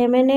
MNA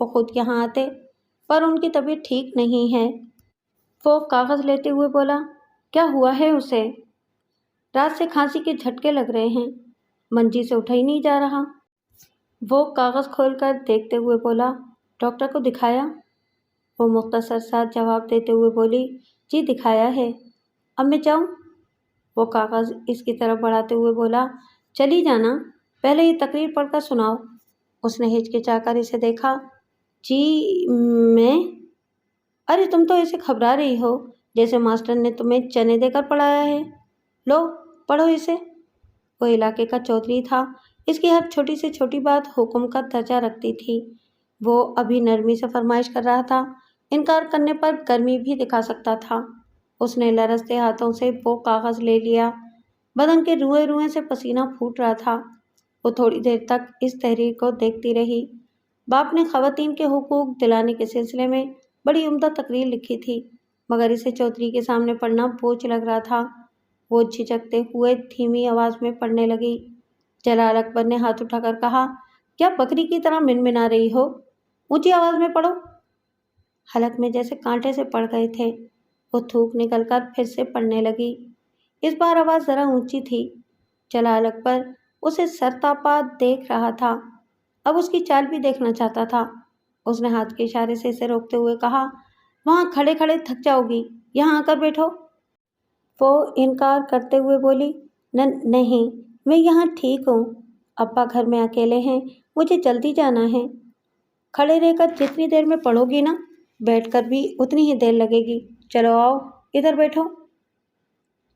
وہ خود یہاں آتے، پر ان کی طبیعت ٹھیک نہیں ہے۔ وہ کاغذ لیتے ہوئے بولا، کیا ہوا ہے اسے؟ رات سے کھانسی کے جھٹکے لگ رہے ہیں، منجی سے اٹھا ہی نہیں جا رہا۔ وہ کاغذ کھول کر دیکھتے ہوئے بولا، ڈاکٹر کو دکھایا؟ وہ مختصر سا جواب دیتے ہوئے بولی، جی دکھایا ہے۔ اب میں جاؤں؟ وہ کاغذ اس کی طرف بڑھاتے ہوئے بولا، چلی جانا، پہلے یہ تقریر پڑھ کر سناؤ۔ اس نے ہچکچا کر اسے دیکھا۔ جی میں؟ ارے تم تو ایسے گھبرا رہی ہو جیسے ماسٹر نے تمہیں چنے دے کر پڑھایا ہے۔ لو پڑھو اسے۔ وہ علاقے کا چودھری تھا، اس کی ہر چھوٹی سے چھوٹی بات حکم کا درجہ رکھتی تھی۔ وہ ابھی نرمی سے فرمائش کر رہا تھا، انکار کرنے پر گرمی بھی دکھا سکتا تھا۔ اس نے لرزتے ہاتھوں سے وہ کاغذ لے لیا، بدن کے روئیں روئیں سے پسینہ پھوٹ رہا تھا۔ وہ تھوڑی دیر تک اس تحریر کو دیکھتی رہی۔ باپ نے خواتین کے حقوق دلانے کے سلسلے میں بڑی عمدہ تقریر لکھی تھی، مگر اسے چودھری کے سامنے پڑھنا بوجھ لگ رہا تھا۔ وہ جھجکتے ہوئے دھیمی آواز میں پڑھنے لگی۔ جلال اکبر نے ہاتھ اٹھا کر کہا، کیا بکری کی طرح منمنا رہی ہو؟ اونچی آواز میں پڑھو۔ حلق میں جیسے کانٹے سے پڑ گئے تھے۔ وہ تھوک نکل کر پھر سے پڑھنے لگی۔ اس بار آواز ذرا اونچی تھی۔ جلال اکبر اسے سرتاپا دیکھ رہا تھا، اب اس کی چال بھی دیکھنا چاہتا تھا۔ اس نے ہاتھ کے اشارے سے اسے روکتے ہوئے کہا، وہاں کھڑے کھڑے تھک جاؤ گی، یہاں آ کر بیٹھو۔ وہ انکار کرتے ہوئے بولی، نہیں، میں یہاں ٹھیک ہوں، ابا گھر میں اکیلے ہیں، مجھے جلدی جانا ہے۔ کھڑے رہ کر جتنی دیر میں پڑھو گی نا، بیٹھ کر بھی اتنی ہی دیر لگے گی، چلو آؤ ادھر بیٹھو۔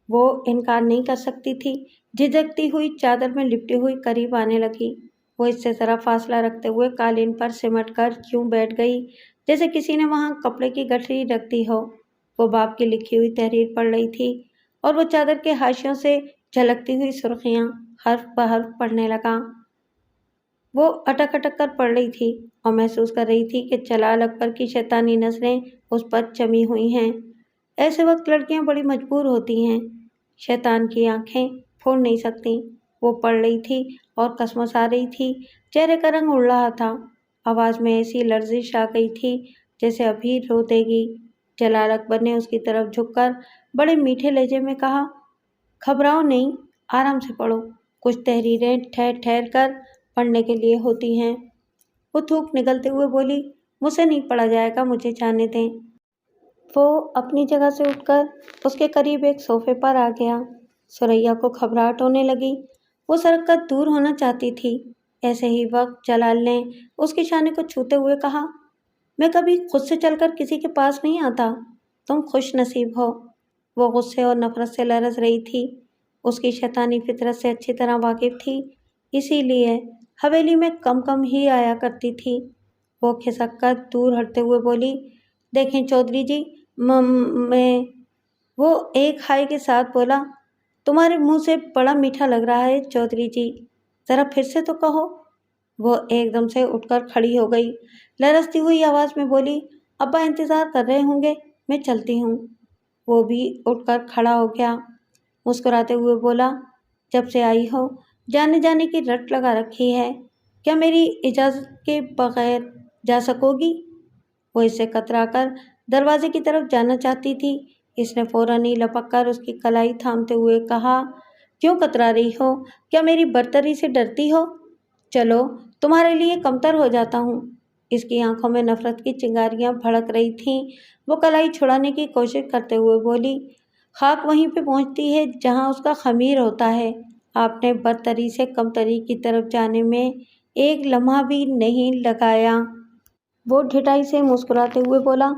وہ انکار نہیں کر سکتی تھی، جھجکتی ہوئی چادر میں لپٹی ہوئی قریب آنے لگی۔ وہ اس سے ذرا فاصلہ رکھتے ہوئے قالین پر سمٹ کر یوں بیٹھ گئی جیسے کسی نے وہاں کپڑے کی گٹھری رکھ دی ہو۔ وہ باپ کی لکھی ہوئی تحریر پڑھ رہی تھی اور وہ چادر کے حاشیوں سے جھلکتی ہوئی سرخیاں حرف بحرف پڑھنے لگا۔ وہ اٹک اٹک کر پڑھ رہی تھی اور محسوس کر رہی تھی کہ جلال اکبر کی شیطانی نظریں اس پر جمی ہوئی ہیں۔ ایسے وقت لڑکیاں بڑی مجبور ہوتی ہیں، شیطان کی آنکھیں پھوڑ نہیں سکتی۔ وہ پڑھ رہی تھی اور کسمسا رہی تھی، چہرے کا رنگ اڑ رہا تھا، آواز میں ایسی لرزش آ گئی تھی جیسے ابھی رو دے گی۔ جلال اکبر نے اس کی طرف جھک کر بڑے میٹھے لہجے میں کہا، گھبراؤ نہیں، آرام سے پڑھو، کچھ تحریریں ٹھہر ٹھہر کر پڑھنے کے لیے ہوتی ہیں۔ وہ تھوک نگلتے ہوئے بولی، مجھ سے نہیں پڑھا جائے گا، مجھے جانے دیں۔ وہ اپنی جگہ سے اٹھ کر اس کے قریب ایک صوفے پر آ گیا۔ ثریا کو گھبراہٹ ہونے لگی، وہ سرک کر دور ہونا چاہتی تھی۔ ایسے ہی وقت جلال نے اس کے شانے کو چھوتے ہوئے کہا، میں کبھی خود سے چل کر کسی کے پاس نہیں آتا، تم خوش نصیب ہو۔ وہ غصے اور نفرت سے لرز رہی تھی، اس کی شیطانی فطرت سے اچھی طرح واقف تھی، اسی لیے حویلی میں کم کم ہی آیا کرتی تھی۔ وہ کھسک کر دور ہٹتے ہوئے بولی، دیکھیں چودھری جی، میں وہ ایک ہائے کے ساتھ بولا، تمہارے منہ سے بڑا میٹھا لگ رہا ہے چودھری جی، ذرا پھر سے تو کہو۔ وہ ایک دم سے اٹھ کر کھڑی ہو گئی، لرزتی ہوئی آواز میں بولی، ابا انتظار کر رہے ہوں گے، میں چلتی ہوں۔ وہ بھی اٹھ کر کھڑا ہو گیا، مسکراتے ہوئے بولا، جب سے آئی ہو جانے جانے کی رٹ لگا رکھی ہے، کیا میری اجازت کے بغیر جا سکو گی؟ وہ اس سے کترا کر دروازے کی طرف جانا چاہتی تھی، اس نے فوراً ہی لپک کر اس کی کلائی تھامتے ہوئے کہا، کیوں کترا رہی ہو؟ کیا میری برتری سے ڈرتی ہو؟ چلو تمہارے لیے کمتر ہو جاتا ہوں۔ اس کی آنکھوں میں نفرت کی چنگاریاں بھڑک رہی تھیں۔ وہ کلائی چھڑانے کی کوشش کرتے ہوئے بولی، خاک وہیں پہ پہنچتی ہے جہاں اس کا خمیر ہوتا ہے، آپ نے برتری سے کمتری کی طرف جانے میں ایک لمحہ بھی نہیں لگایا۔ وہ ڈھٹائی سے مسکراتے ہوئے بولا،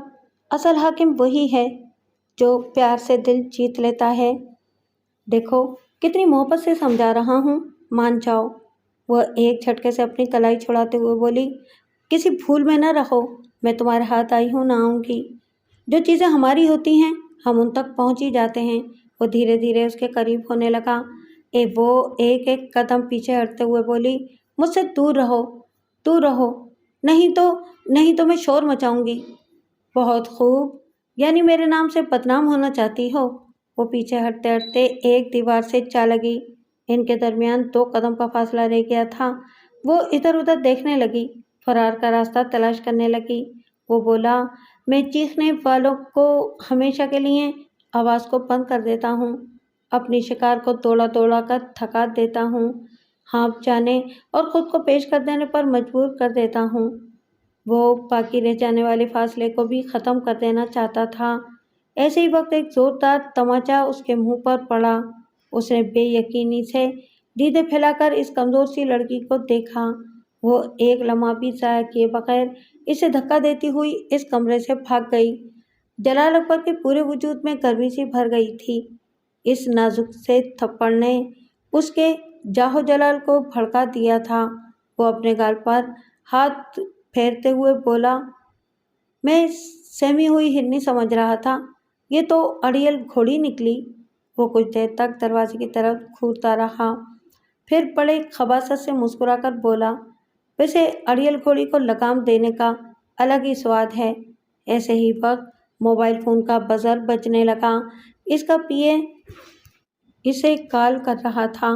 اصل حاکم وہی ہے جو پیار سے دل جیت لیتا ہے۔ دیکھو کتنی محبت سے سمجھا رہا ہوں، مان جاؤ۔ وہ ایک جھٹکے سے اپنی کلائی چھڑاتے ہوئے بولی، کسی بھول میں نہ رہو، میں تمہارے ہاتھ آئی ہوں، نہ آؤں گی۔ جو چیزیں ہماری ہوتی ہیں ہم ان تک پہنچ ہی جاتے ہیں۔ وہ دھیرے دھیرے اس کے قریب ہونے لگا۔ وہ ایک ایک قدم پیچھے ہٹتے ہوئے بولی، مجھ سے دور رہو، دور رہو، نہیں تو میں شور مچاؤں گی۔ بہت خوب، یعنی میرے نام سے بدنام ہونا چاہتی ہو؟ وہ پیچھے ہٹتے ہٹتے ایک دیوار سے جا لگی، ان کے درمیان 2 قدم کا فاصلہ رہ گیا تھا۔ وہ ادھر ادھر دیکھنے لگی، فرار کا راستہ تلاش کرنے لگی۔ وہ بولا، میں چیخنے والوں کو ہمیشہ کے لیے آواز کو بند کر دیتا ہوں، اپنی شکار کو دوڑا دوڑا کر تھکا دیتا ہوں، ہانپ جانے اور خود کو پیش کر دینے پر مجبور کر دیتا ہوں۔ وہ باقی رہ جانے والے فاصلے کو بھی ختم کر دینا چاہتا تھا۔ ایسے ہی وقت ایک زوردار تماچا اس کے منہ پر پڑا۔ اس نے بے یقینی سے دیدے پھیلا کر اس کمزور سی لڑکی کو دیکھا۔ وہ ایک لمحہ بھی ضائع کیے بغیر اسے دھکا دیتی ہوئی اس کمرے سے بھاگ گئی۔ جلال اکبر کے پورے وجود میں گرمی سی بھر گئی تھی۔ اس نازک سے تھپڑ نے اس کے جاہو جلال کو بھڑکا دیا تھا۔ وہ اپنے گال پر ہاتھ پھیرتے ہوئے بولا، میں سہمی ہوئی ہرنی سمجھ رہا تھا، یہ تو اڑیل گھوڑی نکلی۔ وہ کچھ دیر تک دروازے کی طرف گھورتا رہا، پھر بڑے خباثت سے مسکرا کر بولا، ویسے اڑیل گھوڑی کو لگام دینے کا الگ ہی سواد ہے۔ ایسے ہی وقت موبائل فون کا بزر بجنے لگا۔ اس کا پی اے اسے کال کر رہا تھا۔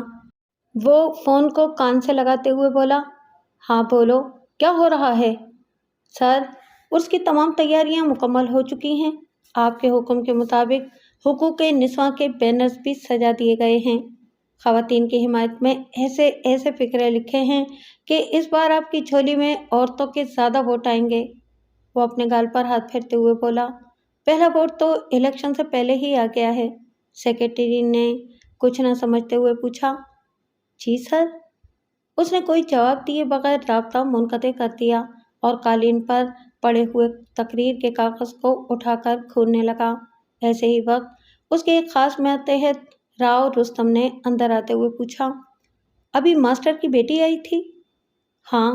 وہ فون کو کان سے لگاتے ہوئے بولا، ہاں بولو، کیا ہو رہا ہے؟ سر، اس کی تمام تیاریاں مکمل ہو چکی ہیں۔ آپ کے حکم کے مطابق حقوق نسواں کے بینرز بھی سجا دیے گئے ہیں۔ خواتین کی حمایت میں ایسے ایسے فقرے لکھے ہیں کہ اس بار آپ کی جھولی میں عورتوں کے زیادہ ووٹ آئیں گے۔ وہ اپنے گال پر ہاتھ پھیرتے ہوئے بولا، پہلا ووٹ تو الیکشن سے پہلے ہی آ گیا ہے۔ سیکرٹری نے کچھ نہ سمجھتے ہوئے پوچھا، جی سر۔ اس نے کوئی جواب دیے بغیر رابطہ منقطع کر دیا اور قالین پر پڑے ہوئے تقریر کے کاغذ کو اٹھا کر گھورنے لگا۔ ایسے ہی وقت اس کے ایک خاص ماتحت راؤ رستم نے اندر آتے ہوئے پوچھا، ابھی ماسٹر کی بیٹی آئی تھی؟ ہاں،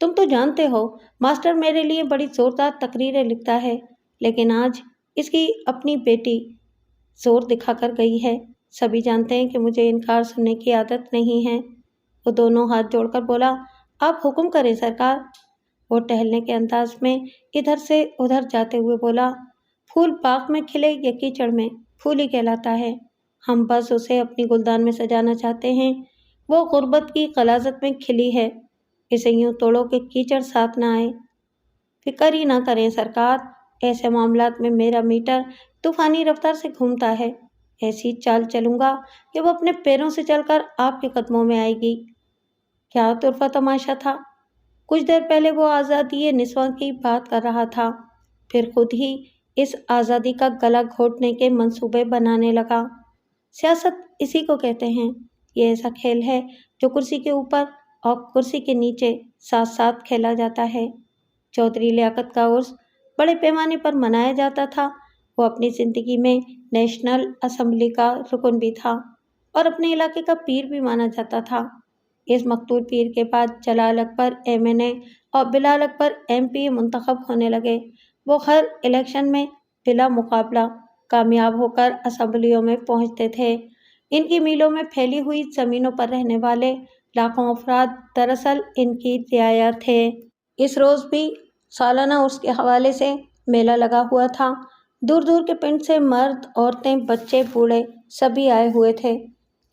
تم تو جانتے ہو ماسٹر میرے لیے بڑی زوردار تقریریں لکھتا ہے، لیکن آج اس کی اپنی بیٹی زور دکھا کر گئی ہے۔ سبھی جانتے ہیں کہ مجھے انکار سننے کی عادت نہیں ہے۔ وہ دونوں ہاتھ جوڑ کر بولا، آپ حکم کریں سرکار۔ وہ ٹہلنے کے انداز میں ادھر سے ادھر جاتے ہوئے بولا، پھول باغ میں کھلے یا کیچڑ میں، پھول ہی کہلاتا ہے۔ ہم بس اسے اپنی گلدان میں سجانا چاہتے ہیں۔ وہ غربت کی غلاظت میں کھلی ہے، اسے یوں توڑو کہ کیچڑ ساتھ نہ آئے۔ فکر ہی نہ کریں سرکار، ایسے معاملات میں میرا میٹر طوفانی رفتار سے گھومتا ہے۔ ایسی چال چلوں گا کہ وہ اپنے پیروں سے چل کر آپ کے قدموں میں آئے گی۔ کیا طرفہ تماشا تھا! کچھ دیر پہلے وہ آزادی نسواں کی بات کر رہا تھا، پھر خود ہی اس آزادی کا گلا گھونٹنے کے منصوبے بنانے لگا۔ سیاست اسی کو کہتے ہیں۔ یہ ایسا کھیل ہے جو کرسی کے اوپر اور کرسی کے نیچے ساتھ ساتھ کھیلا جاتا ہے۔ چودھری لیاقت کا عرس بڑے پیمانے پر منایا جاتا تھا۔ وہ اپنی زندگی میں نیشنل اسمبلی کا رکن بھی تھا اور اپنے علاقے کا پیر بھی مانا جاتا تھا۔ اس مقتول پیر کے بعد جلال اکبر MNA اور بلال اکبر MP منتخب ہونے لگے۔ وہ ہر الیکشن میں بلا مقابلہ کامیاب ہو کر اسمبلیوں میں پہنچتے تھے۔ ان کی میلوں میں پھیلی ہوئی زمینوں پر رہنے والے لاکھوں افراد دراصل ان کی رعایا تھے۔ اس روز بھی سالانہ عرس کے حوالے سے میلہ لگا ہوا تھا۔ دور دور کے پنڈ سے مرد، عورتیں، بچے، بوڑھے سبھی آئے ہوئے تھے۔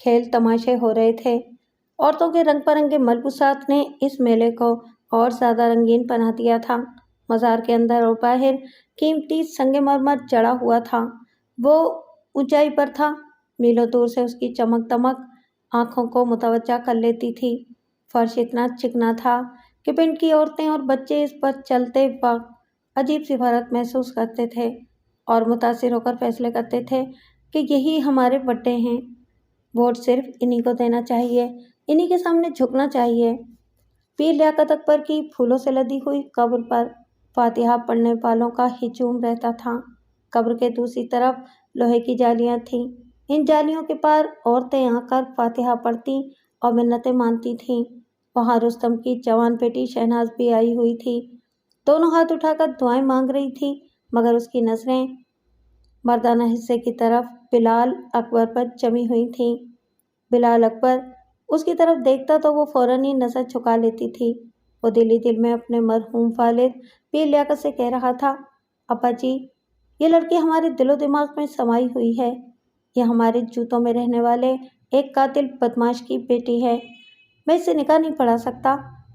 کھیل تماشے ہو رہے تھے۔ عورتوں کے رنگ برنگے ملبوسات نے اس میلے کو اور زیادہ رنگین بنا دیا تھا۔ مزار کے اندر اور باہر قیمتی سنگ مرمر جڑا ہوا تھا۔ وہ اونچائی پر تھا، میلوں دور سے اس کی چمک دمک آنکھوں کو متوجہ کر لیتی تھی۔ فرش اتنا چکنا تھا کہ پنڈ کی عورتیں اور بچے اس پر چلتے وقت عجیب سی بھرت محسوس کرتے تھے اور متاثر ہو کر فیصلے کرتے تھے کہ یہی ہمارے وڈے ہیں، ووٹ صرف انہی کو دینا چاہیے، انہی کے سامنے جھکنا چاہیے۔ پیر لیاقت اکبر کی پھولوں سے لدی ہوئی قبر پر فاتحہ پڑھنے والوں کا ہجوم رہتا تھا۔ قبر کے دوسری طرف لوہے کی جالیاں تھیں۔ ان جالیوں کے پار عورتیں آ کر فاتحہ پڑھتی اور منتیں مانتی تھیں۔ وہاں رستم کی جوان بیٹی شہناز بھی آئی ہوئی تھی، دونوں ہاتھ اٹھا کر دعائیں مانگ رہی تھی، مگر اس کی نظریں مردانہ حصے کی طرف بلال اکبر پر جمی ہوئی تھیں۔ بلال اکبر اس کی طرف دیکھتا تو وہ فوراً ہی نظر جھکا لیتی تھی۔ وہ دل ہی دل میں اپنے مرحوم والد پیر لیاقت سے کہہ رہا تھا، ابا جی، یہ لڑکی ہمارے دل و دماغ میں سمائی ہوئی ہے۔ یہ ہمارے جوتوں میں رہنے والے ایک قاتل بدماش کی بیٹی ہے۔ میں اسے نکاح نہیں پڑھا سکتا،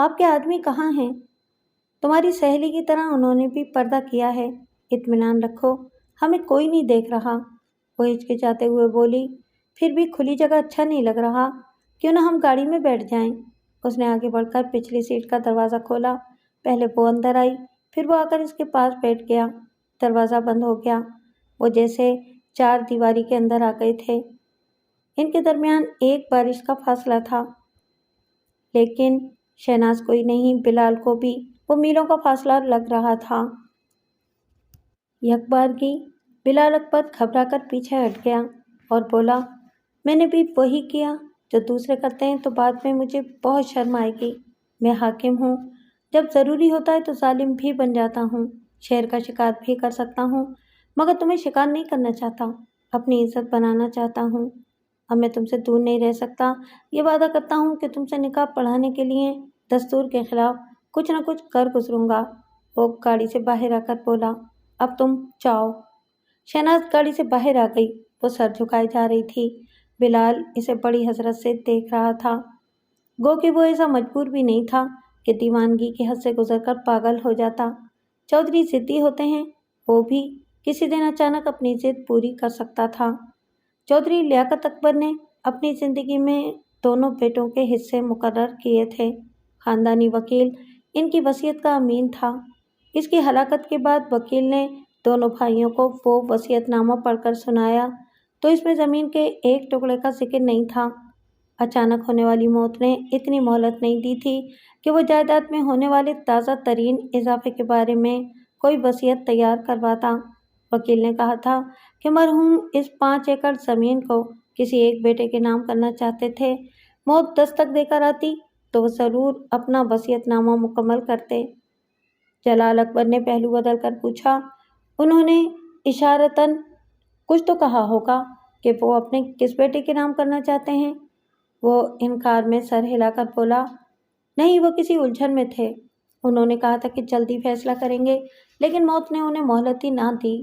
آپ کے آدمی کہاں ہیں؟ تمہاری سہیلی کی طرح انہوں نے بھی پردہ کیا ہے، اطمینان رکھو، ہمیں کوئی نہیں دیکھ رہا۔ وہ ہچکچاتے ہوئے بولی، پھر بھی کھلی جگہ اچھا نہیں لگ رہا، کیوں نہ ہم گاڑی میں بیٹھ جائیں؟ اس نے آگے بڑھ کر پچھلی سیٹ کا دروازہ کھولا۔ پہلے وہ اندر آئی، پھر وہ آ کر اس کے پاس بیٹھ گیا۔ دروازہ بند ہو گیا۔ وہ جیسے چار دیواری کے اندر آ گئے تھے۔ ان کے درمیان ایک بارش کا فاصلہ تھا، لیکن شہناز کوئی نہیں، بلال کو بھی وہ میلوں کا فاصلہ لگ رہا تھا۔ یک بارگی بلال اکبر گھبرا کر پیچھے ہٹ گیا اور بولا، میں نے بھی وہی کیا جو دوسرے کرتے ہیں تو بعد میں مجھے بہت شرم آئے گی۔ میں حاکم ہوں، جب ضروری ہوتا ہے تو ظالم بھی بن جاتا ہوں، شیر کا شکار بھی کر سکتا ہوں، مگر تمہیں شکار نہیں کرنا چاہتا، اپنی عزت بنانا چاہتا ہوں۔ اب میں تم سے دور نہیں رہ سکتا، یہ وعدہ کرتا ہوں کہ تم سے نکاح پڑھانے کے لیے دستور کے خلاف کچھ نہ کچھ کر گزروں گا۔ وہ گاڑی سے باہر آ کر بولا، اب تم جاؤ۔ شہناز گاڑی سے باہر آ گئی۔ وہ سر جھکائے جا رہی تھی۔ بلال اسے بڑی حسرت سے دیکھ رہا تھا، گو کہ وہ ایسا مجبور بھی نہیں تھا کہ دیوانگی کی حد سے گزر کر پاگل ہو جاتا۔ چودھری ضدی ہوتے ہیں، وہ بھی کسی دن اچانک اپنی ضد پوری کر سکتا تھا۔ چودھری لیاقت اکبر نے اپنی زندگی میں دونوں بیٹوں کے حصے مقرر کیے تھے۔ خاندانی وکیل ان کی وصیت کا امین تھا۔ اس کی ہلاکت کے بعد وکیل نے دونوں بھائیوں کو وہ وصیت نامہ پڑھ کر سنایا تو اس میں زمین کے ایک ٹکڑے کا ذکر نہیں تھا۔ اچانک ہونے والی موت نے اتنی مہلت نہیں دی تھی کہ وہ جائیداد میں ہونے والے تازہ ترین اضافے کے بارے میں کوئی وصیت تیار کرواتا۔ وکیل نے کہا تھا کہ مرحوم اس 5 ایکڑ زمین کو کسی ایک بیٹے کے نام کرنا چاہتے تھے۔ موت دستک دے کر آتی تو وہ ضرور اپنا وصیت نامہ مکمل کرتے۔ جلال اکبر نے پہلو بدل کر پوچھا، انہوں نے اشارتاً کچھ تو کہا ہوگا کہ وہ اپنے کس بیٹے کے نام کرنا چاہتے ہیں؟ وہ انکار میں سر ہلا کر بولا، نہیں، وہ کسی الجھن میں تھے۔ انہوں نے کہا تھا کہ جلدی فیصلہ کریں گے، لیکن موت نے انہیں مہلت ہی نہ دی۔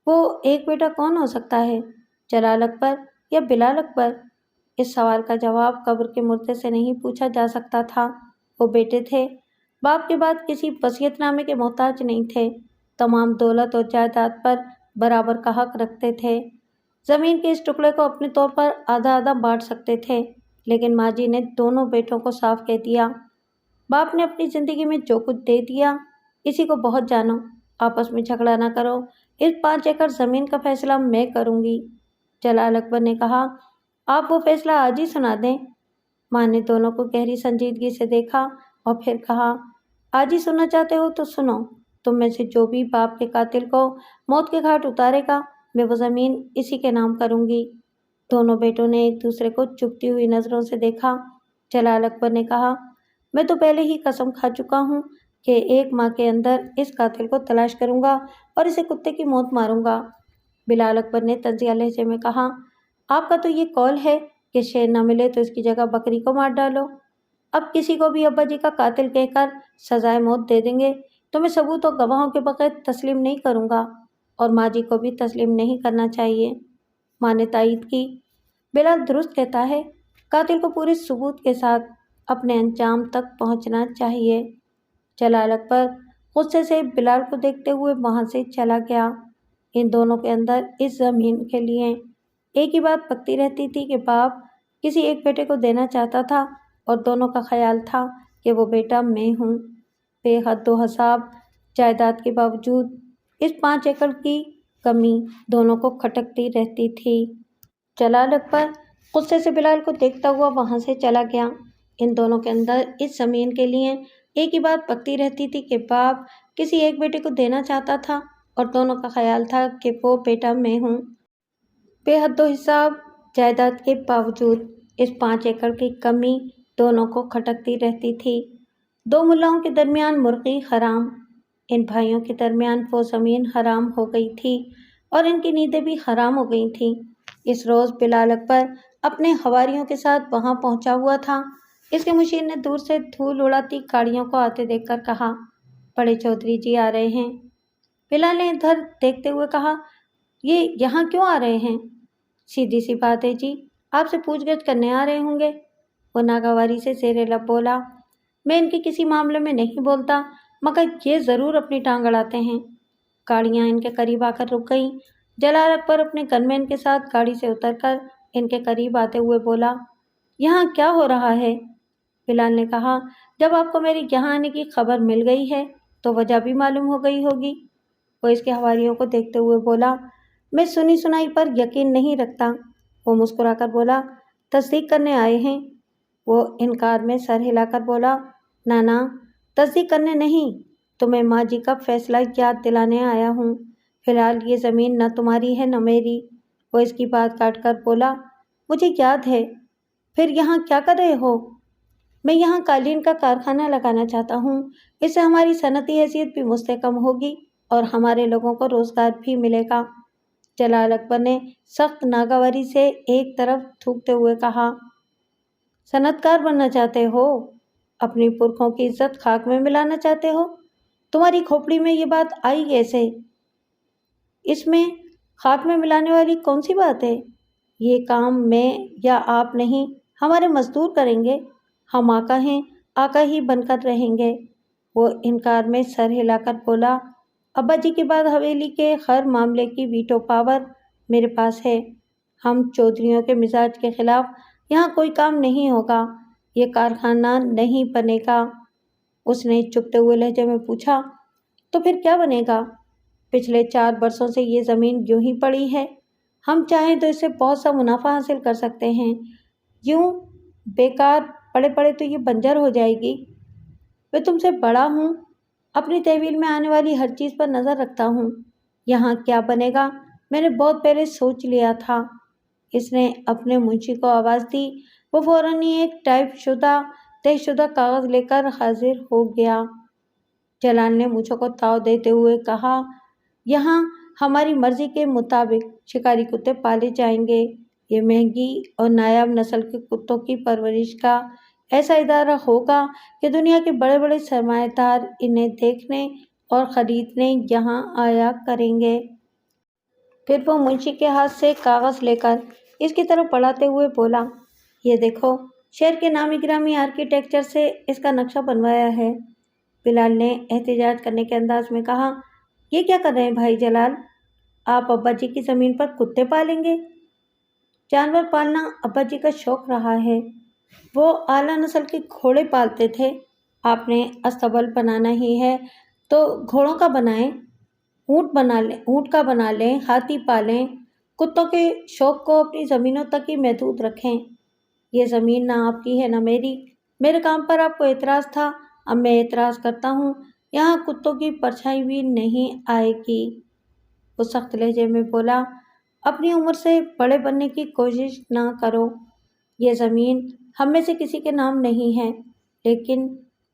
وہ ایک بیٹا کون ہو سکتا ہے، جلال اکبر یا بلال اکبر؟ اس سوال کا جواب قبر کے مردے سے نہیں پوچھا جا سکتا تھا۔ وہ بیٹے تھے، باپ کے بعد کسی وصیت نامے کے محتاج نہیں تھے، تمام دولت اور جائیداد پر برابر کا حق رکھتے تھے، زمین کے اس ٹکڑے کو اپنے طور پر آدھا آدھا بانٹ سکتے تھے۔ لیکن ماں جی نے دونوں بیٹوں کو صاف کہہ دیا، باپ نے اپنی زندگی میں جو کچھ دے دیا، اسی کو بہت جانو، آپس میں جھگڑا نہ کرو، اس 5 ایکڑ زمین کا فیصلہ میں کروں گی۔ جلال اکبر نے کہا، آپ وہ فیصلہ آج ہی سنا دیں۔ ماں نے دونوں کو گہری سنجیدگی سے دیکھا اور پھر کہا، آج ہی سننا چاہتے ہو تو سنو، تم میں سے جو بھی باپ کے قاتل کو موت کے گھاٹ اتارے گا، میں وہ زمین اسی کے نام کروں گی۔ دونوں بیٹوں نے ایک دوسرے کو چبھتی ہوئی نظروں سے دیکھا۔ جلال اکبر نے کہا، میں تو پہلے ہی قسم کھا چکا ہوں کہ 1 ماہ کے اندر اس قاتل کو تلاش کروں گا اور اسے کتے کی موت ماروں گا۔ بلال اکبر نے طنزیہ لہجے میں کہا، آپ کا تو یہ قول ہے کہ شیر نہ ملے تو اس کی جگہ بکری کو مار ڈالو۔ اب کسی کو بھی ابا جی کا قاتل کہہ کر سزائے موت دے دیں گے تو میں ثبوت اور گواہوں کے بغیر تسلیم نہیں کروں گا، اور ماں جی کو بھی تسلیم نہیں کرنا چاہیے۔ ماں نے تائید کی، بلال درست کہتا ہے، قاتل کو پورے ثبوت کے ساتھ اپنے انجام تک پہنچنا چاہیے۔ جلال اکبر غصے سے بلال کو دیکھتے ہوئے وہاں سے چلا گیا۔ ان دونوں کے اندر اس زمین کے لیے ایک ہی بات پکتی رہتی تھی کہ باپ کسی ایک بیٹے کو دینا چاہتا تھا اور دونوں کا خیال تھا کہ وہ بیٹا میں ہوں۔ بے حد و حساب جائیداد کے باوجود اس 5 ایکڑ کی کمی دونوں کو کھٹکتی رہتی تھی۔ جلال اکبر غصے سے بلال کو دیکھتا ہوا وہاں سے چلا گیا۔ ان دونوں کے اندر اس زمین کے لیے ایک ہی بات پکتی رہتی تھی کہ باپ کسی ایک بیٹے کو دینا چاہتا تھا اور دونوں کا خیال تھا کہ وہ بیٹا میں ہوں۔ بے حد و حساب جائیداد کے باوجود اس 5 ایکڑ کی کمی دونوں کو کھٹکتی رہتی تھی۔ 2 ملاؤں کے درمیان مرغی حرام، ان بھائیوں کے درمیان وہ زمین حرام ہو گئی تھی اور ان کی نیندیں بھی حرام ہو گئی تھیں۔ اس روز بلال اکبر اپنے حواریوں کے ساتھ وہاں پہنچا ہوا تھا۔ اس کے مشیر نے دور سے دھول اڑاتی گاڑیوں کو آتے دیکھ کر کہا، بڑے چودھری جی آ رہے ہیں۔ بلال نے ادھر دیکھتے ہوئے کہا، یہ یہاں کیوں آ رہے ہیں؟ سیدھی سی بات ہے جی، آپ سے پوچھ گچھ کرنے آ رہے ہوں گے۔ وہ ناگواری سے زیر لب بولا، میں ان کے کسی معاملے میں نہیں بولتا، مگر یہ ضرور اپنی ٹانگ اڑاتے ہیں۔ گاڑیاں ان کے قریب آ کر رک گئیں۔ جلال اکبر اپنے گن مین کے ساتھ گاڑی سے اتر کر ان کے قریب آتے ہوئے بولا، یہاں کیا ہو رہا ہے؟ بلال نے کہا، جب آپ کو میری یہاں آنے کی خبر مل گئی ہے تو وجہ بھی معلوم ہو گئی ہوگی۔ وہ اس کے حواریوں کو دیکھتے ہوئے بولا، میں سنی سنائی پر یقین نہیں رکھتا۔ وہ مسکرا کر بولا، تصدیق کرنے آئے ہیں؟ وہ انکار میں سر ہلا کر بولا، نانا، تصدیق کرنے نہیں، تمہیں ماں جی کا فیصلہ یاد دلانے آیا ہوں۔ فی الحال یہ زمین نہ تمہاری ہے نہ میری۔ وہ اس کی بات کاٹ کر بولا، مجھے یاد ہے۔ پھر یہاں کیا کر رہے ہو؟ میں یہاں قالین کا کارخانہ لگانا چاہتا ہوں۔ اس سے ہماری صنعتی حیثیت بھی مستحکم ہوگی اور ہمارے لوگوں کو روزگار بھی ملے گا۔ جلال اکبر نے سخت ناگواری سے ایک طرف تھوکتے ہوئے کہا، صنعت کار بننا چاہتے ہو؟ اپنی پرکھوں کی عزت خاک میں ملانا چاہتے ہو؟ تمہاری کھوپڑی میں یہ بات آئی کیسے؟ اس میں خاک میں ملانے والی کون سی بات ہے؟ یہ کام میں یا آپ نہیں، ہمارے مزدور کریں گے۔ ہم آقا ہیں، آقا ہی بن کر رہیں گے۔ وہ انکار میں سر ہلا کر بولا، ابا جی کے بعد حویلی کے ہر معاملے کی ویٹو پاور میرے پاس ہے۔ ہم چودھریوں کے مزاج کے خلاف یہاں کوئی کام نہیں ہوگا، یہ کارخانہ نہیں بنے گا۔ اس نے چپتے ہوئے لہجے میں پوچھا، تو پھر کیا بنے گا؟ پچھلے 4 برسوں سے یہ زمین یوں ہی پڑی ہے، ہم چاہیں تو اس سے بہت سا منافع حاصل کر سکتے ہیں، یوں بیکار پڑے پڑے تو یہ بنجر ہو جائے گی۔ میں تم سے بڑا ہوں، اپنی تحویل میں آنے والی ہر چیز پر نظر رکھتا ہوں۔ یہاں کیا بنے گا میں نے بہت پہلے سوچ لیا تھا۔ اس نے اپنے منشی کو آواز دی۔ وہ فوراً ہی ایک ٹائپ شدہ طے شدہ کاغذ لے کر حاضر ہو گیا۔ جلال نے مونچھوں کو تاؤ دیتے ہوئے کہا، یہاں ہماری مرضی کے مطابق شکاری کتے پالے جائیں گے۔ یہ مہنگی اور نایاب نسل کے کتوں کی پرورش کا ایسا ادارہ ہوگا کہ دنیا کے بڑے بڑے سرمایہ دار انہیں دیکھنے اور خریدنے یہاں آیا کریں گے۔ پھر وہ منشی کے ہاتھ سے کاغذ لے کر اس کی طرف بڑھاتے ہوئے بولا، یہ دیکھو، شہر کے نامی گرامی آرکیٹیکچر سے اس کا نقشہ بنوایا ہے۔ بلال نے احتجاج کرنے کے انداز میں کہا، یہ کیا کر رہے ہیں بھائی جلال؟ آپ ابا جی کی زمین پر کتے پالیں گے؟ جانور پالنا ابا جی کا شوق رہا ہے، وہ اعلیٰ نسل کے گھوڑے پالتے تھے۔ آپ نے استبل بنانا ہی ہے تو گھوڑوں کا بنائیں، اونٹ کا بنا لیں، ہاتھی پالیں، کتوں کے شوق کو اپنی زمینوں تک ہی محدود رکھیں۔ یہ زمین نہ آپ کی ہے نہ میری۔ میرے کام پر آپ کو اعتراض تھا، اب میں اعتراض کرتا ہوں، یہاں کتوں کی پرچھائی بھی نہیں آئے گی۔ وہ سخت لہجے میں بولا، اپنی عمر سے بڑے بننے کی کوشش نہ کرو۔ یہ زمین ہم میں سے کسی کے نام نہیں ہے، لیکن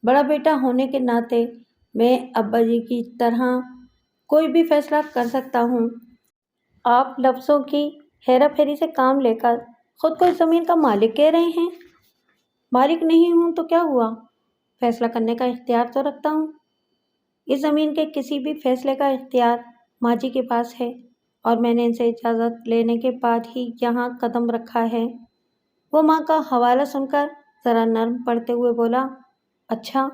بڑا بیٹا ہونے کے ناطے میں ابا جی کی طرح کوئی بھی فیصلہ کر سکتا ہوں۔ آپ لفظوں کی ہیرا پھیری سے کام لے کر خود کو اس زمین کا مالک کہہ رہے ہیں۔ مالک نہیں ہوں تو کیا ہوا؟ فیصلہ کرنے کا اختیار تو رکھتا ہوں۔ اس زمین کے کسی بھی فیصلے کا اختیار ماں جی کے پاس ہے اور میں نے ان سے اجازت لینے کے بعد ہی یہاں قدم رکھا ہے۔ وہ ماں کا حوالہ سن کر ذرا نرم پڑتے ہوئے بولا، اچھا،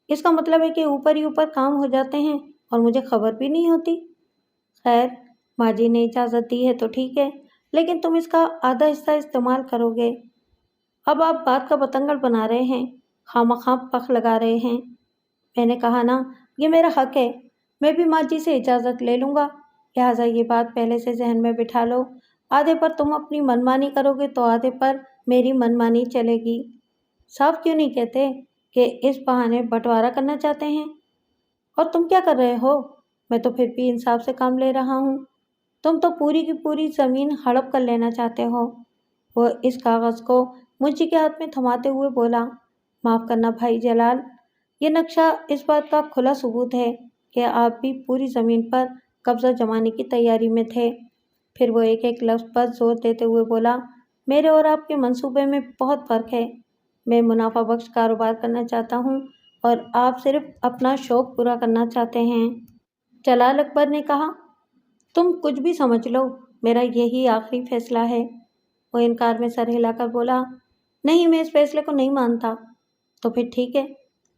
اس کا مطلب ہے کہ اوپر ہی اوپر کام ہو جاتے ہیں اور مجھے خبر بھی نہیں ہوتی۔ خیر، ماں جی نے اجازت دی ہے تو ٹھیک ہے، لیکن تم اس کا آدھا حصہ استعمال کرو گے۔ اب آپ بات کا بتنگڑ بنا رہے ہیں، خواہ پخ لگا رہے ہیں۔ میں نے کہا نا، یہ میرا حق ہے، میں بھی ماں جی سے اجازت لے لوں گا، لہٰذا یہ بات پہلے سے ذہن میں بٹھا لو، آدھے پر تم اپنی منمانی کرو گے تو آدھے پر میری منمانی چلے گی۔ صاف کیوں نہیں کہتے کہ اس بہانے بٹوارا کرنا چاہتے ہیں؟ اور تم کیا کر رہے ہو؟ میں تو پھر بھی انصاف سے کام لے رہا ہوں، تم تو پوری کی پوری زمین ہڑپ کر لینا چاہتے ہو۔ وہ اس کاغذ کو منشی کے ہاتھ میں تھماتے ہوئے بولا، معاف کرنا بھائی جلال، یہ نقشہ اس بات کا کھلا ثبوت ہے کہ آپ بھی پوری زمین پر قبضہ جمانے کی تیاری میں تھے۔ پھر وہ ایک ایک لفظ پر زور دیتے ہوئے بولا، میرے اور آپ کے منصوبے میں بہت فرق ہے۔ میں منافع بخش کاروبار کرنا چاہتا ہوں اور آپ صرف اپنا شوق پورا کرنا چاہتے ہیں۔ جلال اکبر نے کہا، تم کچھ بھی سمجھ لو، میرا یہی آخری فیصلہ ہے۔ وہ انکار میں سر ہلا کر بولا، نہیں، میں اس فیصلے کو نہیں مانتا۔ تو پھر ٹھیک ہے،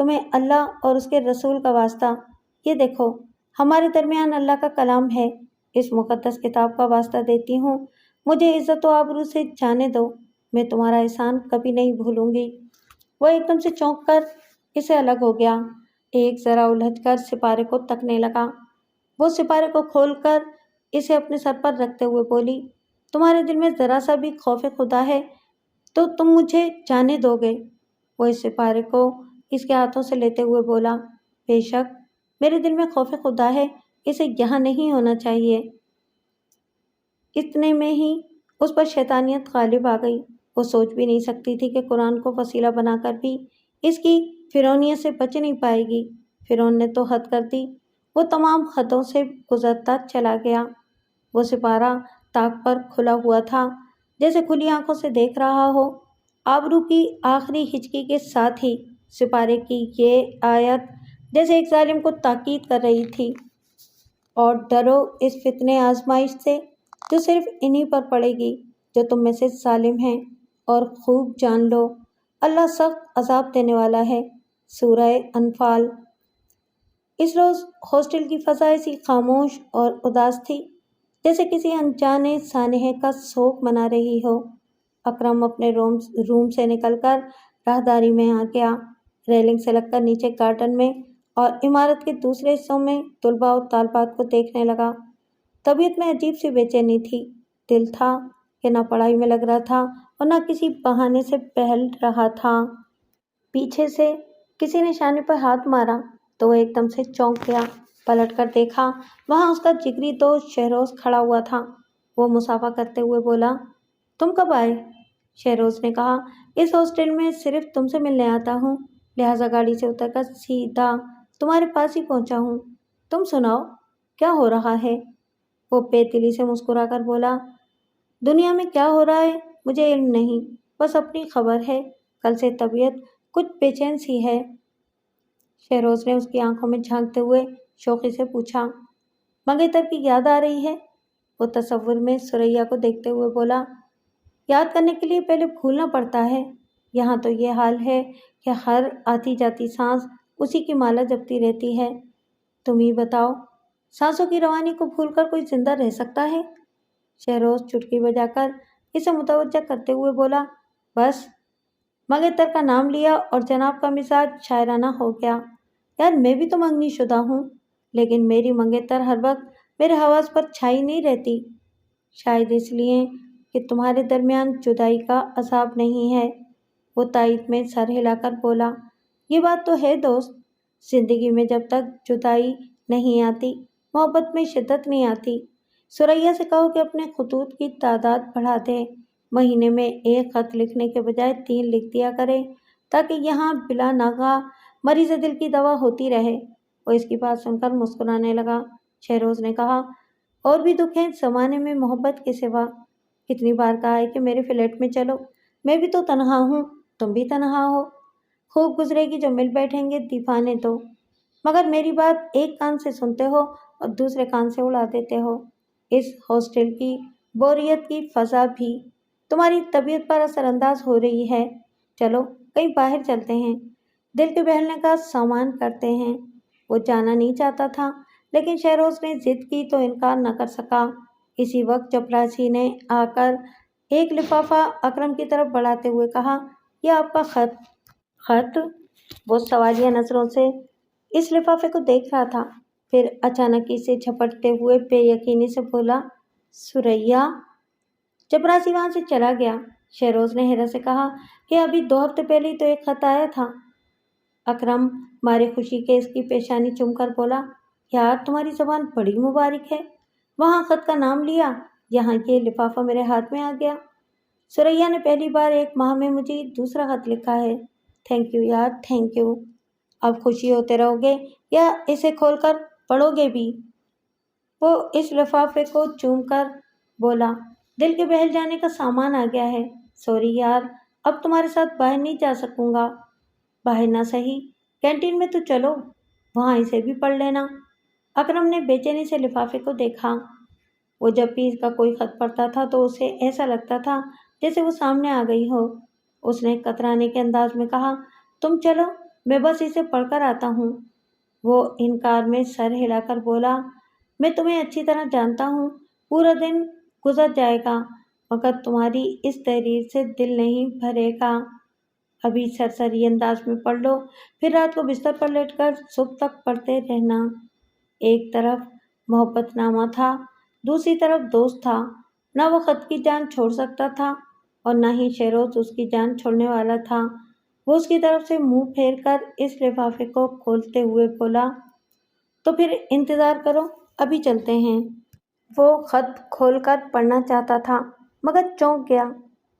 تمہیں اللہ اور اس کے رسول کا واسطہ، یہ دیکھو ہمارے درمیان اللہ کا کلام ہے، اس مقدس کتاب کا واسطہ دیتی ہوں، مجھے عزت و آبرو سے جانے دو، میں تمہارا احسان کبھی نہیں بھولوں گی۔ وہ ایک دم سے چونک کر اسے الگ ہو گیا، ایک ذرا الجھ کر سپارے کو تکنے لگا۔ وہ سپارے کو کھول کر اسے اپنے سر پر رکھتے ہوئے بولی، تمہارے دل میں ذرا سا بھی خوف خدا ہے تو تم مجھے جانے دو گے؟ وہ اس سپارے کو اس کے ہاتھوں سے لیتے ہوئے بولا، بے شک میرے دل میں خوف خدا ہے، اسے یہاں نہیں ہونا چاہیے۔ اتنے میں ہی اس پر شیطانیت غالب آ گئی۔ وہ سوچ بھی نہیں سکتی تھی کہ قرآن کو وسیلہ بنا کر بھی اس کی فرعونیت سے بچ نہیں پائے گی۔ فرعون نے تو حد کر دی، وہ تمام حدوں سے گزرتا چلا گیا۔ وہ سپارہ طاق پر کھلا ہوا تھا، جیسے کھلی آنکھوں سے دیکھ رہا ہو۔ آبرو کی آخری ہچکی کے ساتھ ہی سپارے کی یہ آیت جیسے ایک ظالم کو تاکید کر رہی تھی، اور ڈرو اس فتنے آزمائش سے جو صرف انہی پر پڑے گی جو تم میں سے ظالم ہیں، اور خوب جان لو اللہ سخت عذاب دینے والا ہے۔ سورہ انفال۔ اس روز ہاسٹل کی فضا ایسی خاموش اور اداس تھی جیسے کسی انجانے سانحے کا سوگ منا رہی ہو۔ اکرم اپنے روم سے نکل کر راہداری میں آ گیا، ریلنگ سے لگ کر نیچے گارڈن میں اور عمارت کے دوسرے حصوں میں طلباء و طالبات کو دیکھنے لگا۔ طبیعت میں عجیب سی بے چینی تھی، دل تھا کہ نہ پڑھائی میں لگ رہا تھا اور نہ کسی بہانے سے بہل رہا تھا۔ پیچھے سے کسی نے شانے پر ہاتھ مارا تو وہ ایک دم سے چونک گیا، پلٹ کر دیکھا، وہاں اس کا جگری دوست شہروز کھڑا ہوا تھا۔ وہ مصافحہ کرتے ہوئے بولا، تم کب آئے؟ شہروز نے کہا، اس ہاسٹل میں صرف تم سے ملنے آتا ہوں، لہٰذا گاڑی سے اتر کر سیدھا تمہارے پاس ہی پہنچا ہوں۔ تم سناؤ کیا ہو رہا ہے؟ وہ بے دلی سے مسکرا کر بولا، دنیا میں کیا ہو رہا ہے مجھے علم نہیں، بس اپنی خبر ہے، کل سے طبیعت کچھ بے چین سی ہے۔ شہروز نے اس کی آنکھوں میں جھانکتے ہوئے شوخی سے پوچھا، منگیتر کی یاد آ رہی ہے؟ وہ تصور میں ثریا کو دیکھتے ہوئے بولا، یاد کرنے کے لیے پہلے بھولنا پڑتا ہے، یہاں تو یہ حال ہے کہ ہر آتی جاتی سانس اسی کی مالا جپتی رہتی ہے۔ تم ہی بتاؤ، سانسوں کی روانی کو بھول کر کوئی زندہ رہ سکتا ہے؟ شہروز چٹکی بجا کر اسے متوجہ کرتے ہوئے بولا، بس۔ منگیتر کا نام لیا اور جناب کا مزاج شاعرانہ ہو گیا، یار میں بھی تو منگنی شدہ ہوں، لیکن میری منگیتر ہر وقت میرے حواس پر چھائی نہیں رہتی، شاید اس لیے کہ تمہارے درمیان جدائی کا عذاب نہیں ہے۔ وہ تائید میں سر ہلا کر بولا، یہ بات تو ہے دوست، زندگی میں جب تک جدائی نہیں آتی محبت میں شدت نہیں آتی۔ ثریا سے کہو کہ اپنے خطوط کی تعداد بڑھا دے، مہینے میں ایک خط لکھنے کے بجائے 3 لکھ دیا کرے، تاکہ یہاں بلا ناغہ مریض دل کی دوا ہوتی رہے۔ وہ اس کی بات سن کر مسکرانے لگا۔ شہروز نے کہا، اور بھی دکھ ہیں زمانے میں محبت کے سوا، کتنی بار کہا ہے کہ میرے فلیٹ میں چلو، میں بھی تو تنہا ہوں، تم بھی تنہا ہو، خوب گزرے گی جو مل بیٹھیں گے دیوانے تو، مگر میری بات ایک کان سے سنتے ہو اور دوسرے کان سے اڑا دیتے ہو۔ اس ہاسٹل کی بوریت کی فضا بھی تمہاری طبیعت پر اثر انداز ہو رہی ہے، چلو کہیں باہر چلتے ہیں، دل کے بہلنے کا سامان کرتے ہیں۔ وہ جانا نہیں چاہتا تھا، لیکن شہروز نے ضد کی تو انکار نہ کر سکا۔ اسی وقت چپراسی نے آ کر ایک لفافہ اکرم کی طرف بڑھاتے ہوئے کہا، یہ آپ کا خط۔ خط؟ وہ سوالیہ نظروں سے اس لفافے کو دیکھ رہا تھا، پھر اچانک اسے جھپٹتے ہوئے بے یقینی سے بولا، ثریا؟ چپراسی وہاں سے چلا گیا۔ شہروز نے حیرت سے کہا کہ ابھی 2 ہفتے پہلے ہی تو ایک خط آیا تھا۔ اکرم مارے خوشی کے اس کی پیشانی چوم کر بولا، یار تمہاری زبان بڑی مبارک ہے، وہاں خط کا نام لیا، یہاں یہ لفافہ میرے ہاتھ میں آ گیا۔ ثریا نے پہلی بار 1 ماہ میں مجھے دوسرا خط لکھا ہے، تھینک یو یار، تھینک یو۔ اب خوشی ہوتے رہو گے یا اسے کھول کر پڑھو گے بھی؟ وہ اس لفافے کو چوم کر بولا، دل کے بہل جانے کا سامان آ گیا ہے، سوری یار، اب تمہارے ساتھ باہر نہیں جا سکوں گا۔ باہر نہ صحیح، کینٹین میں تو چلو، وہاں اسے بھی پڑھ لینا۔ اکرم نے بے چینی سے لفافے کو دیکھا۔ وہ جب بھی اس کا کوئی خط پڑھتا تھا تو اسے ایسا لگتا تھا جیسے وہ سامنے آ گئی ہو۔ اس نے کترانے کے انداز میں کہا، تم چلو، میں بس اسے پڑھ کر آتا ہوں۔ وہ انکار میں سر ہلا کر بولا، میں تمہیں اچھی طرح جانتا ہوں، پورا دن گزر جائے گا مگر تمہاری اس تحریر سے دل نہیں بھرے گا۔ ابھی سرسری انداز میں پڑھ لو، پھر رات کو بستر پر لیٹ کر صبح تک پڑھتے رہنا۔ ایک طرف محبت نامہ تھا، دوسری طرف دوست تھا۔ نہ وہ خط کی جان چھوڑ سکتا تھا اور نہ ہی شہروز اس کی جان چھوڑنے والا تھا۔ وہ اس کی طرف سے منہ پھیر کر اس لفافے کو کھولتے ہوئے بولا، تو پھر انتظار کرو، ابھی چلتے ہیں۔ وہ خط کھول کر پڑھنا چاہتا تھا مگر چونک گیا۔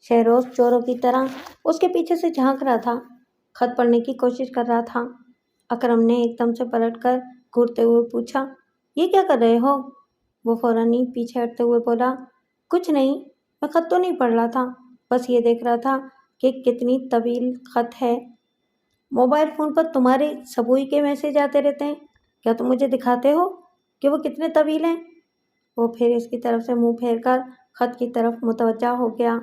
شہروز چوروں کی طرح اس کے پیچھے سے جھانک رہا تھا، خط پڑھنے کی کوشش کر رہا تھا۔ اکرم نے ایک دم سے پلٹ کر گھورتے ہوئے پوچھا، یہ کیا کر رہے ہو؟ وہ فوراً ہی پیچھے ہٹتے ہوئے بولا، کچھ نہیں، میں خط تو نہیں پڑھ رہا تھا، بس یہ دیکھ رہا تھا کہ کتنی طویل خط ہے۔ موبائل فون پر تمہارے سبوئی کے میسج آتے رہتے ہیں، کیا تم مجھے دکھاتے ہو کہ وہ کتنے طویل ہیں؟ وہ پھر اس کی طرف سے منہ پھیر کر خط کی طرف متوجہ ہو گیا۔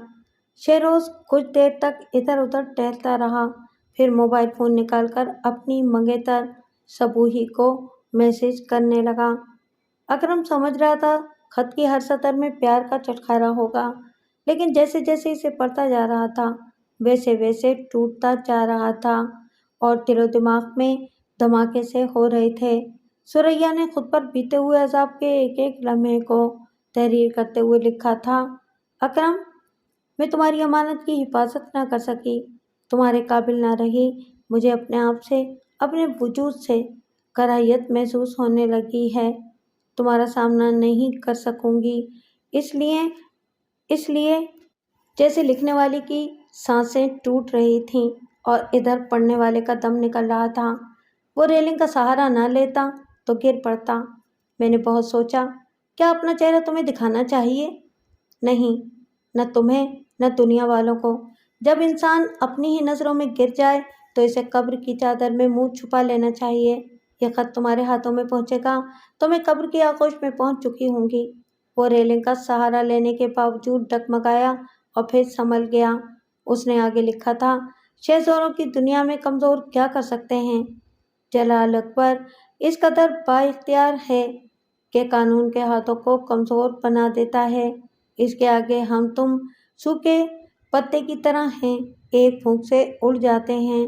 شہروز کچھ دیر تک ادھر ادھر ٹہلتا رہا، پھر موبائل فون نکال کر اپنی منگیتر سبوئی کو میسج کرنے لگا۔ اکرم سمجھ رہا تھا خط کی ہر سطر میں پیار کا چٹخارا ہوگا، لیکن جیسے جیسے اسے پڑھتا جا رہا تھا ویسے ویسے ٹوٹتا جا رہا تھا اور دل و دماغ میں دھماکے سے ہو رہے تھے۔ ثریا نے خود پر بیتے ہوئے عذاب کے ایک ایک لمحے کو تحریر کرتے ہوئے لکھا تھا، اکرم، میں تمہاری امانت کی حفاظت نہ کر سکی، تمہارے قابل نہ رہی، مجھے اپنے آپ سے، اپنے وجود سے کراہیت محسوس ہونے لگی ہے، تمہارا سامنا نہیں کر سکوں گی، اس لیے جیسے لکھنے والے کی سانسیں ٹوٹ رہی تھیں اور ادھر پڑھنے والے کا دم نکل رہا تھا۔ وہ ریلنگ کا سہارا نہ لیتا تو گر پڑتا۔ میں نے بہت سوچا، کیا اپنا چہرہ تمہیں دکھانا چاہیے؟ نہیں، نہ تمہیں نہ دنیا والوں کو۔ جب انسان اپنی ہی نظروں میں گر جائے تو اسے قبر کی چادر میں منہ چھپا لینا چاہیے۔ یہ خط تمہارے ہاتھوں میں پہنچے گا تو میں قبر کی آغوش میں پہنچ چکی ہوں گی۔ وہ ریلنگ کا سہارا لینے کے باوجود ڈگمگایا اور پھر سنبھل گیا۔ اس نے آگے لکھا تھا، شہزوروں کی دنیا میں کمزور کیا کر سکتے ہیں؟ جلال اکبر اس قدر با اختیار ہے کہ قانون کے ہاتھوں کو کمزور بنا دیتا ہے۔ اس کے آگے ہم تم سوکھے پتے کی طرح ہیں، ایک پھونک سے اڑ جاتے ہیں۔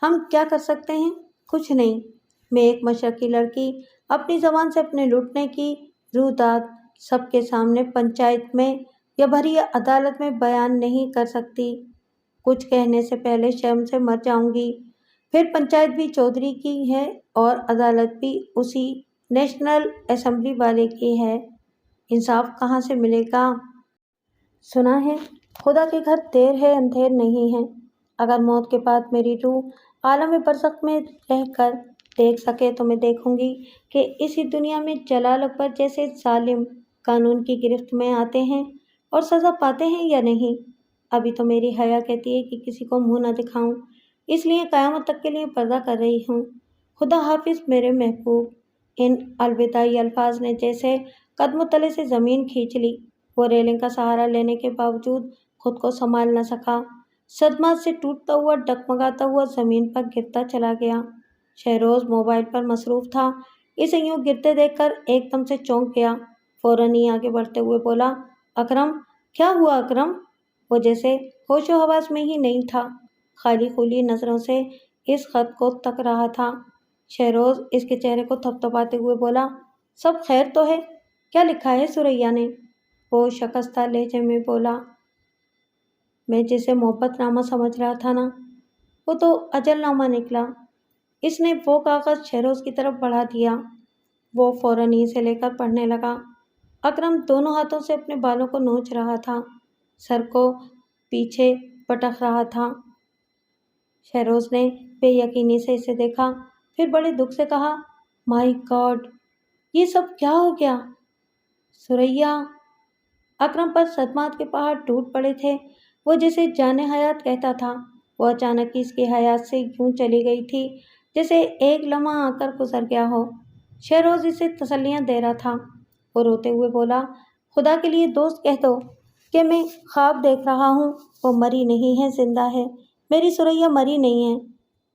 ہم کیا کر سکتے ہیں؟ کچھ نہیں۔ میں ایک مشرقی لڑکی اپنی زبان سے اپنے لٹنے کی رویداد سب کے سامنے پنچایت میں یا بھری عدالت میں بیان نہیں کر سکتی۔ کچھ کہنے سے پہلے شرم سے مر جاؤں گی۔ پھر پنچایت بھی چودھری کی ہے اور عدالت بھی اسی نیشنل اسمبلی والے کی ہے، انصاف کہاں سے ملے گا؟ سنا ہے خدا کے گھر دیر ہے اندھیر نہیں ہے۔ اگر موت کے بعد میری روح عالم برزخ میں رہ کر دیکھ سکے تو میں دیکھوں گی کہ اسی دنیا میں جلال اکبر جیسے ظالم قانون کی گرفت میں آتے ہیں اور سزا پاتے ہیں یا نہیں۔ ابھی تو میری حیا کہتی ہے کہ کسی کو منہ نہ دکھاؤں، اس لیے قیامت تک کے لیے پردہ کر رہی ہوں۔ خدا حافظ میرے محبوب۔ ان الوداعی الفاظ نے جیسے قدموں تلے سے زمین کھینچ لی۔ وہ ریلنگ کا سہارا لینے کے باوجود خود کو سنبھال نہ سکا، صدمات سے ٹوٹتا ہوا ڈگمگاتا ہوا زمین پر گرتا چلا گیا۔ شہروز موبائل پر مصروف تھا، اسے یوں گرتے دیکھ کر ایک دم سے چونک گیا، فوراً ہی آگے بڑھتے ہوئے بولا، اکرم، کیا ہوا اکرم؟ وہ جیسے ہوش و حواس میں ہی نہیں تھا، خالی خلی نظروں سے اس خط کو تک رہا تھا۔ شہروز اس کے چہرے کو تھپتھپاتے ہوئے بولا، سب خیر تو ہے؟ کیا لکھا ہے ثریا نے؟ وہ شکستہ لہجے میں بولا، میں جسے محبت نامہ سمجھ رہا تھا نا، وہ تو اجل نامہ نکلا۔ اس نے وہ کاغذ شہروز کی طرف بڑھا دیا۔ وہ فوراً ہی اسے لے کر پڑھنے لگا۔ اکرم دونوں ہاتھوں سے اپنے بالوں کو نوچ رہا تھا، سر کو پیچھے پٹک رہا تھا۔ شہروز نے بے یقینی سے اسے دیکھا، پھر بڑے دکھ سے کہا، مائی گاڈ، یہ سب کیا ہو گیا؟ ثریا! اکرم پر صدمات کے پہاڑ ٹوٹ پڑے تھے، وہ جسے جان حیات کہتا تھا، وہ اچانک اس کی حیات سے یوں چلی گئی تھی جیسے ایک لمحہ آ کر گزر گیا ہو۔ شہروز اسے تسلیاں دے رہا تھا۔ وہ روتے ہوئے بولا، خدا کے لیے دوست کہہ دو کہ میں خواب دیکھ رہا ہوں، وہ مری نہیں ہے، زندہ ہے، میری ثریا مری نہیں ہے۔